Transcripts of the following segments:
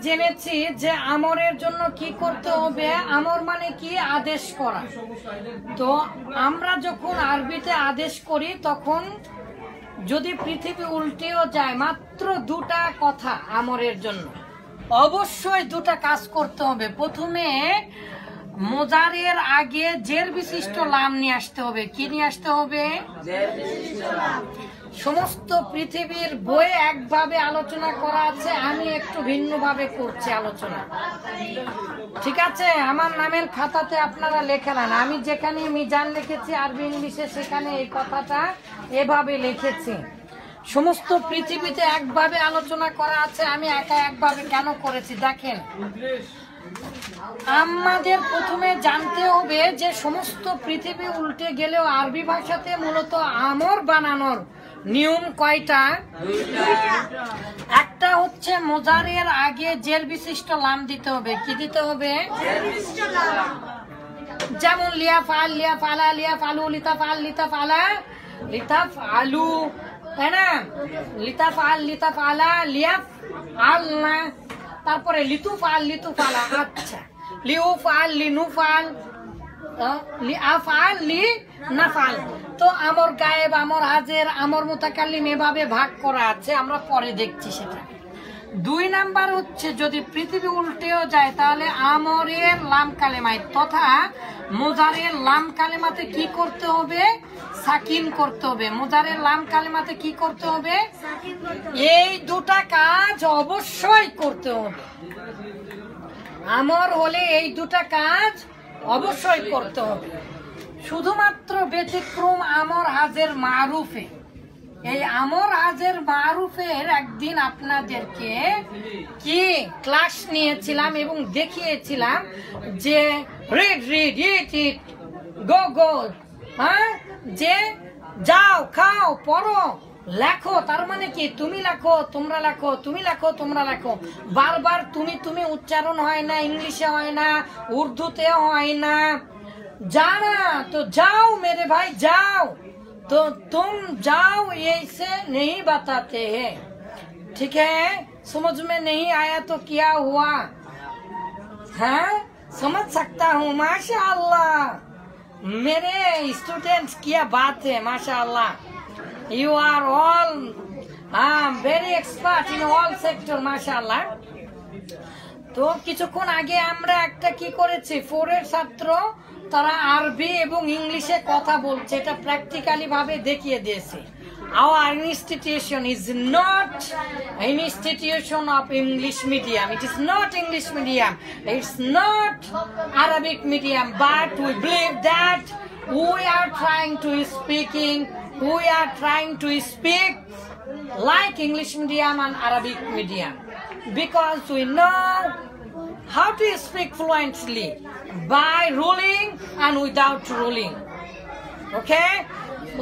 জেনেছি যে আমরের জন্য কি করতে হবে। আমর মানে কি? আদেশ করা। তো আমরা যখন আরবিতে আদেশ করি তখন যদি পৃথিবী উল্টেও যায়, মাত্র দুটা কথা আমরের জন্য, অবশ্যই দুটা কাজ করতে হবে। প্রথমে মোজারের আগে জের বিশিষ্ট লাম নিয়ে আসতে হবে। কি নিয়ে আসতে হবে? সমস্ত পৃথিবীর বইয়ে একভাবে আলোচনা করা আছে, আমি একটু ভিন্নভাবে করছি আলোচনা। ঠিক আছে, আমার নামের খাতাতে আপনারা লেখে নেন। আমি যেখানে মিজান লিখেছি আরবি ইংলিশে, সেখানে এই কথাটা এভাবে লিখেছি। সমস্ত পৃথিবীতে একভাবে আলোচনা করা আছে, আমি একা একভাবে কেন করেছি দেখেন। আমাদের প্রথমে জানতে হবে যে সমস্ত পৃথিবী উল্টে গেলেও আরবি ভাষাতে মূলত আমর বানানোর নিয়ম কয়টা? একটা হচ্ছে মোজারের আগে জের বিশিষ্ট লাম দিতে হবে। কি দিতে হবে? যেমন লিয়া ফাল, লিয়া ফালা, লিয়া ফালু, লিতা ফাল, লিতা ফালা, লিতা ফালু, তাই না? লিতা ফাল, লিতা ফালা, লিয়া ফাল না, তারপরে লিতু ফাল, লিতু ফালা। আচ্ছা, লিউ ফাল, লিনু ফাল, লি আফাল, লি নাফাল। তো আমর গায়েব, আমর হাজের, আমর মুতাকাল্লিম এভাবে ভাগ করা আছে, আমরা পরে দেখছি সেটা। দুই নাম্বার হচ্ছে যদি পৃথিবী উল্টেও যায় তাহলে আমরের লাম কালেমায় তথা মোজারের লাম কালেমাতে কি করতে হবে? সাকিন করতে হবে। মোজারের লাম কালেমাতে কি করতে হবে? এই দুটা কাজ অবশ্যই করতে হবে। আমর হলে এই দুটা কাজ অবশ্যই করতে হবে। শুধুমাত্র ব্যতিক্রম আমর হাজের মারুফে। এই আমর হাজের মারুফের একদিন আপনাদেরকে কি ক্লাস নিয়েছিলাম এবং দেখিয়েছিলাম যে রিড রিড, ইট ইট, গো গো, হ্যাঁ, যে যাও, খাও, পড়ো, লেখো। তার মানে কি? তুমি লেখো, তোমরা লেখো, তুমি লেখো, তোমরা লেখো। বারবার তুমি তুমি উচ্চারণ হয় না, ইংলিশে হয় না, উর্দুতে হয় না। जाना तो जाओ मेरे भाई, जाओ। तो तुम जाओ ऐसे नहीं बताते हैं, ठीक है? समझ में नहीं आया तो क्या हुआ? हाँ, समझ सकता हूँ। माशाअल्लाह, मेरे स्टूडेंट्स क्या बात है, माशाअल्लाह। You are all very expert in all sector, माशाअल्लाह। তো কিছুক্ষণ আগে আমরা একটা কি করেছি, 4 এর ছাত্র তারা আরবি এবং ইংলিশে কথা বলছে, এটা প্র্যাকটিক্যালি ভাবে দেখিয়ে দিয়েছে। Our institution is not an institution of English medium. It is not English medium. It's not Arabic medium. But we believe that we are trying to speak like English medium and Arabic medium, because we know how to speak fluently by ruling and without ruling. Okay,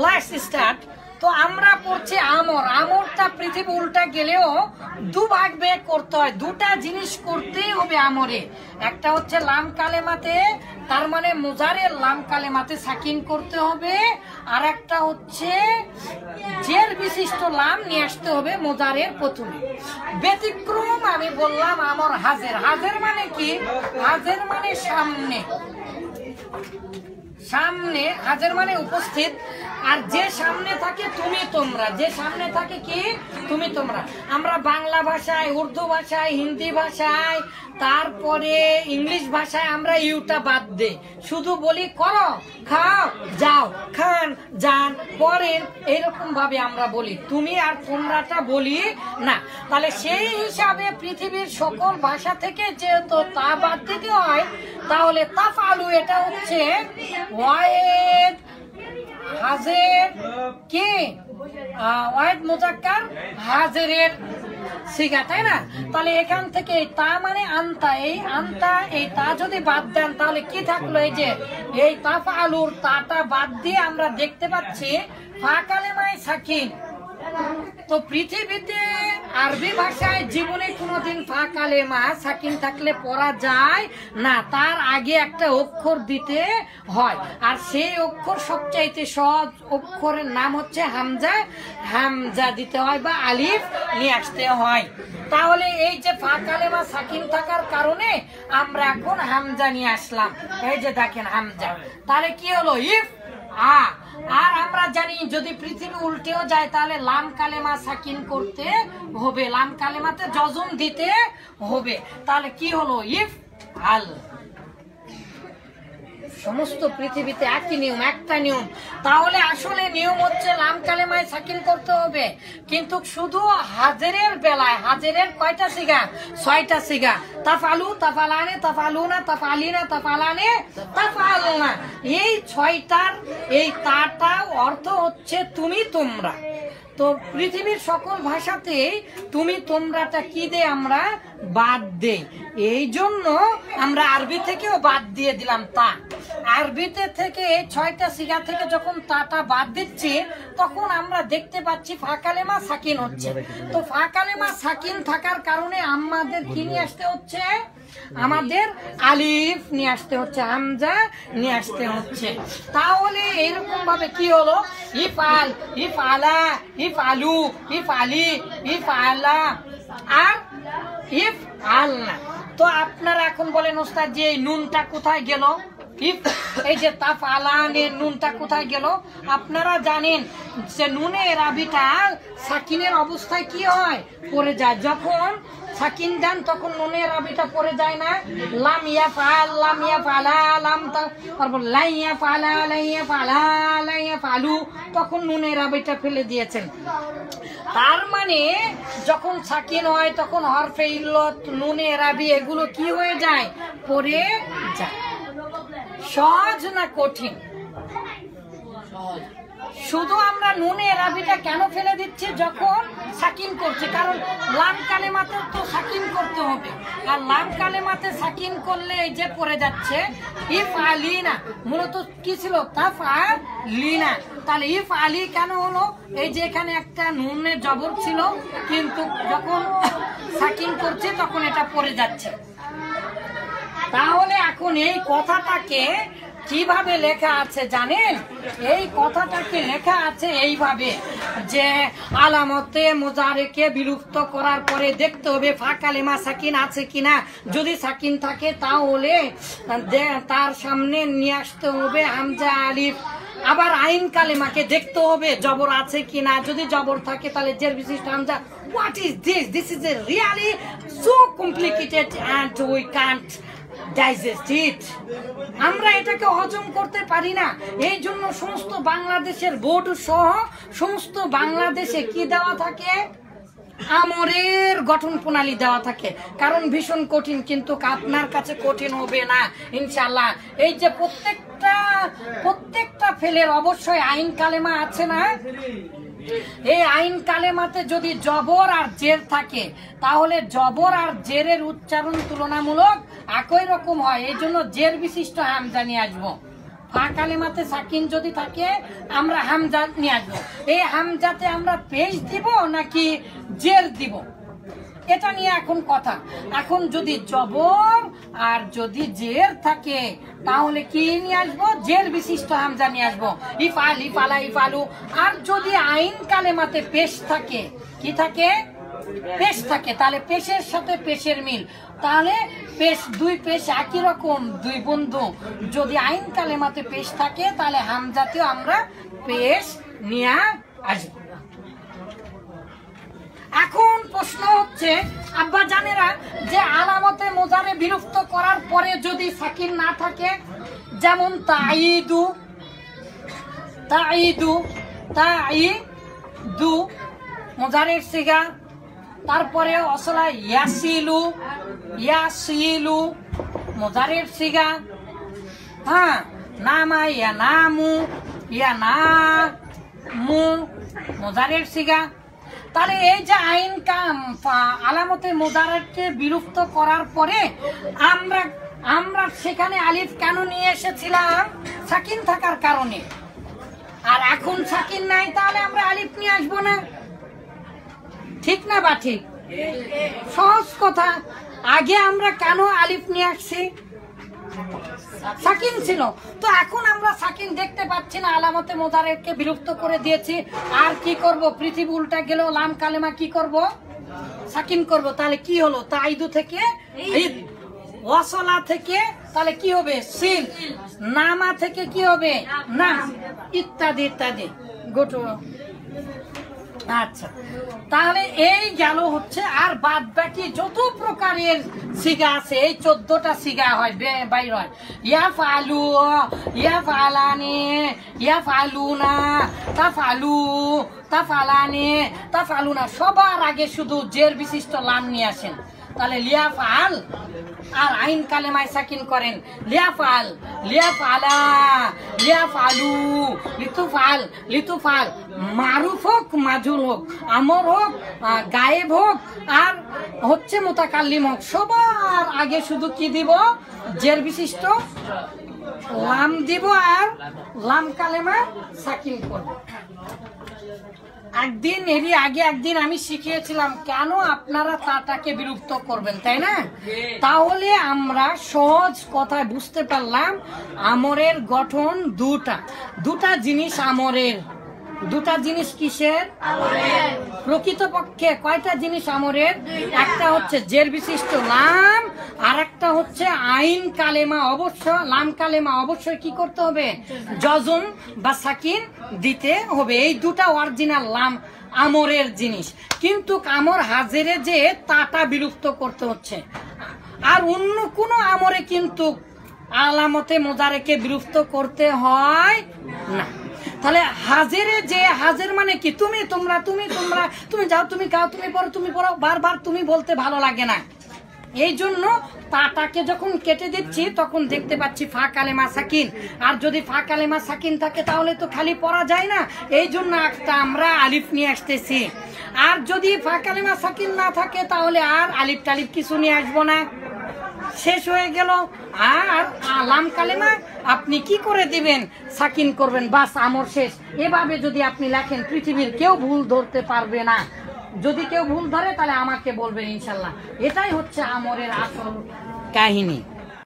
let's start. তো আমরা পড়ছি আমর। আমরটা পৃথিবী উল্টা গেলেও দুভাগ বের করতে হয়, দুটা জিনিস করতেই হবে আমরে। একটা হচ্ছে লাম কালেমাতে, তার মানে মোজারের লাম কালেমাতে সাকিন করতে হবে, আর একটা হচ্ছে জের বিশিষ্ট লাম নিয়ে আসতে হবে মোজারের প্রথমে। ব্যতিক্রম আমি বললাম আমর হাজের। হাজের মানে কি? হাজের মানে সামনে, সামনে। হাজের মানে উপস্থিত। আর যে সামনে থাকে তুমি তোমরা, যে সামনে থাকে কি? তুমি তোমরা। আমরা বাংলা ভাষায়, উর্দু ভাষায়, হিন্দি ভাষায়, তারপরে ইংলিশ ভাষায় আমরা ইউটা বাদ দেই, শুধু বলি করো, খাও, যাও, খান, যান, পড়েন, এইরকম ভাবে আমরা বলি। তুমি আর তোমরাটা বলি না। তাহলে সেই হিসাবে পৃথিবীর সকল ভাষা থেকে যেহেতু তা বাদ দিতে হয়, তাহলে তাফআলু এটা হচ্ছে ওয়াহেদ হাজের কি? ওয়াহেদ মুজাক্কার হাজেরের সিগা, তাই না? তাহলে এখান থেকে তা মানে আনতা, এই আনতা, এই তা যদি বাদ দেন তাহলে কি থাকলো? এই যে এই তাফআলুর তাটা বাদ দিয়ে আমরা দেখতে পাচ্ছি ফা কালেমায় সাকিন, তো পৃথিবীতে আরবি ভাষায় জীবনে কোনোদিন ফা কালেমা সাকিন থাকলে পড়া যায় না, তার আগে একটা অক্ষর দিতে হয়। আর সেই অক্ষর সবচাইতে সহজ অক্ষরের নাম হচ্ছে হামজা। হামজা দিতে হয় বা আলিফ নিয়ে আসতে হয়। তাহলে এই যে ফা কালেমা সাকিন থাকার কারণে আমরা এখন হামজা নিয়ে আসলাম। এই যে দেখেন হামজা, তাহলে কি হলো? If a. আর আমরা জানি যদি পৃথিবী উল্টেও যায় তাহলে লাম কালেমা সাকিন করতে হবে, লাম কালেমাতে জজম দিতে হবে। তাহলে কি হলো? ইফ আল। সমস্ত পৃথিবীতে একই নিয়ম, একটা নিয়ম। তাহলে আসলে নিয়ম হচ্ছে লাম কালেমায় সাকিন করতে হবে, কিন্তু শুধু হাজেরের বেলায়, হাজেরের কয়টা সিগা? 6টা সিগা। তাফালু, তাফালানে, তাফালুনা, তাফালিনা, তাফালানে, তাফালনা। এই 6টার এই তাটা অর্থ হচ্ছে তুমি তোমরা। তো পৃথিবীর সকল ভাষাতে তুমি তোমরাটা কি দে? আমরা বাদ দেই। এই জন্য আমরা আরবি থেকেও বাদ দিয়ে দিলাম তা। আরবিতে থেকে এই 6টা সিগা থেকে যখন তাটা বাদ দিচ্ছি তখন আমরা দেখতে পাচ্ছি ফা কালেমা সাকিন হচ্ছে। তো ফা কালেমা সাকিন থাকার কারণে আমাদের কি নিয়ে আসতে হচ্ছে? আমাদের আলিফ নিয়ে আসতে হচ্ছে, হামজা নিয়ে আসতে হচ্ছে। তাহলে এইরকম ভাবে কি হলো? ইফআল, ইফআলা, ইফআলু, ইফআলি, ইফআলা আর ইফআলনা। তো আপনারা এখন বলেন ওস্তাদ যে এই নুনটা কোথায় গেল? এই যে তাফআলানের নুনটা কোথায় গেল? আপনারা জানেন যে নুনের আবিটা সাকিনের অবস্থায় কি হয়? পড়ে যায়। যখন সাকিন দেন তখন নুনের আবিটা পড়ে যায় না? লাম ইয়াফআল, লাম ইয়াফআলা, লাম তারপর লা ইয়াফআলা, লা ইয়াফআলা, লা ইয়াফআলু, তখন নুনের আবিটা ফেলে দিয়েছেন। তার মানে যখন সাকিন হয় তখন হরফে ইল্লত, নুনের আবি এগুলো কি হয়ে যায়? পড়ে যায়। সহজ না কঠিন? শুধু আমরা নুনের আবিটা কেন ফেলে দিচ্ছি যখন সাকিন করছে? কারণ লাম কালেমাতে তো সাকিন করতে হবে, আর লাম কালেমাতে সাকিন করলে এই যে পড়ে যাচ্ছে ইফ আলিনা, মূলত কি ছিল? তাফআলিনা। তাহলে ইফ আলি কেন হলো? এই যে এখানে একটা নুনের জবর ছিল, কিন্তু যখন সাকিন করছে তখন এটা পড়ে যাচ্ছে। তাহলে এখন এই কথাটাকে কিভাবে লেখা আছে জানেন? এই কথাটাকে লেখা আছে এইভাবে যে আলামতে মুজারেকে বিলুপ্ত করার পরে দেখতে হবে ফা কালেমা সাকিন আছে কিনা। যদি সাকিন থাকে তাহলে তার সামনে নিয়ে আসতে হবে হামজা আলিফ। আবার আইন কালেমাকে দেখতে হবে জবর আছে কিনা। যদি জবর থাকে তাহলে জের বিশিষ্ট Hamza. What is this? This is a really so complicated and we can't digest it. আমরা এটাকে হজম করতে পারি না। এই জন্য সমস্ত বাংলাদেশের বোর্ড সহ সমস্ত বাংলাদেশে কি দেওয়া থাকে? আমরের গঠন প্রণালী দেওয়া থাকে। কারণ ভীষণ কঠিন, কিন্তু আপনার কাছে কঠিন হবে না ইনশাআল্লাহ। এই যে প্রত্যেকটা ফেলের অবশ্যই আইন কালেমা আছে না? এই আইন কালেমাতে যদি জবর আর জের থাকে তাহলে জবর আর জেরের উচ্চারণ তুলনামূলক একই রকম হয়। এই জন্য জের বিশিষ্ট হামজা নিয়ে আসবো। ফা কালেমাতে সাকিন যদি থাকে আমরা হামজা নিয়ে আসবো। এই হামজাতে আমরা পেশ দিব নাকি জের দিব, এটা নিয়ে এখন কথা। এখন যদি জবর আর যদি জের থাকে তাহলে কি নিয়ে আসবো? জের বিশিষ্ট হামজা নিয়ে আসবো। ইফআল, ইফআলা, ইফআলু। আর যদি আইন কালেমাতে পেশ থাকে, কি থাকে? পেশ থাকে। তাহলে পেশের সাথে পেশের মিল, তাহলে পেশ দুই পেশ একই রকম, দুই বন্ধু। যদি আইন কালেমাতে পেশ থাকে তাহলে হামজাতেও আমরা পেশ নিয়ে আসবো। এখন প্রশ্ন হচ্ছে আব্বা জানেরা যে আলামতে মুজারে বিলুপ্ত করার পরে যদি সাকিন না থাকে, যেমন তাইদু, তাইদু, তাইদু মুজারের সিগা। তারপরে অসলা ইয়াসিলু, ইয়াসিলু মুজারের সিগা। হ্যাঁ, নামা ইয়ানামু, ইয়ানামু মুজারের সিগা। তাহলে এই যে আইন আলামতে মুজারেকে বিলুপ্ত করার পরে আমরা সেখানে আলিফ কেন নিয়ে এসেছিলাম? সাকিন থাকার কারণে। আর এখন সাকিন নাই, তাহলে আমরা আলিফ নিয়ে আসবো না। ঠিক না বা ঠিক? সহজ কথা। আগে আমরা কেন আলিফ নিয়ে আসছি? সাকিন ছিল, তো এখন আমরা সাকিন দেখতে পাচ্ছি না, আলামতে মোজারেকে বিলুপ্ত করে দিয়েছি। আর কি করব? পৃথিবী উল্টা গেল, লাম কালেমা কি করব? সাকিন করব। তাহলে কি হলো? তাইদু থেকে ঈদ, ওয়াসলা থেকে তাহলে কি হবে? সিল, নামা থেকে কি হবে? না, ইত্যাদি ইত্যাদি। গুড। আচ্ছা, তাহলে এই গেল হচ্ছে। আর বাদ বাকি যত প্রকারের সিগা আছে, এই 14টা সিগা হয়, বাইর হয়। ইয়া ফালু, ইয়া ফালানি, ইয়া ফালুনা, তা ফালু, তা ফালানি, তা ফালুনা। সবার আগে শুধু জের বিশিষ্ট লাম নিয়ে আসেন। তাহলে লিয়া ফাল আর আইন কালেমায় সাকিন করেন। লিয়া ফাল, লিয়া ফালা, লিয়া ফালু, লিতু ফাল, লিতু ফাল। মারুফ হোক, মাজুল হোক, আমর হোক, গায়েব হোক, আর হচ্ছে মুতাকাল্লিম হোক, সবার আগে শুধু কি দিব? জের বিশিষ্ট লাম দিব আর লাম কালেমা সাকিন করব। একদিন এরই আগে একদিন আমি শিখিয়েছিলাম কেন আপনারা তাটাকে বিলুপ্ত করবেন, তাই না? তাহলে আমরা সহজ কথায় বুঝতে পারলাম আমরের গঠন দুটা জিনিস আমরের। দুটা জিনিস কিসের? প্রকৃতপক্ষে কয়টা জিনিস আমরের? একটা হচ্ছে জের বিশিষ্ট লাম, আর একটা হচ্ছে আইন কালেমা। অবশ্য লাম কালেমা অবশ্যই কি করতে হবে? জজম বা সাকিন দিতে হবে। এই দুটা অরিজিনাল লাম আমরের জিনিস। কিন্তু আমর হাজেরে যে তাটা বিলুপ্ত করতে হচ্ছে। আর অন্য কোন আমরে কিন্তু আলামতে মোজারেকে বিলুপ্ত করতে হয় না। তাহলে হাজেরে যে, হাজের মানে কি? তুমি, তোমরা, তুমি, তোমরা, তুমি যাও, তুমি গাও, তুমি পড়ো, তুমি পড়ো। বারবার তুমি বলতে ভালো লাগে না। এই জন্য তাটাকে যখন কেটে দিচ্ছি তখন দেখতে পাচ্ছি ফা কালেমা সাকিন। আর যদি ফা কালেমা সাকিন থাকে তাহলে তো খালি পড়া যায় না। এই জন্য একটা আমরা আলিফ নিয়ে আসতেছি। আর যদি ফা কালেমা সাকিন না থাকে তাহলে আর আলিফ টালিফ কিছু নিয়ে আসবো না, শেষ হয়ে গেল। আর লাম কালেমা আপনি কি করে দিবেন? সাকিন করবেন, বাস আমর শেষ। এভাবে যদি আপনি লেখেন পৃথিবীর কেউ ভুল ধরতে পারবে না। যদি কেউ ভুল ধরে তাহলে আমাকে বলবেন ইনশাল্লাহ। এটাই হচ্ছে আমরের আসল কাহিনী।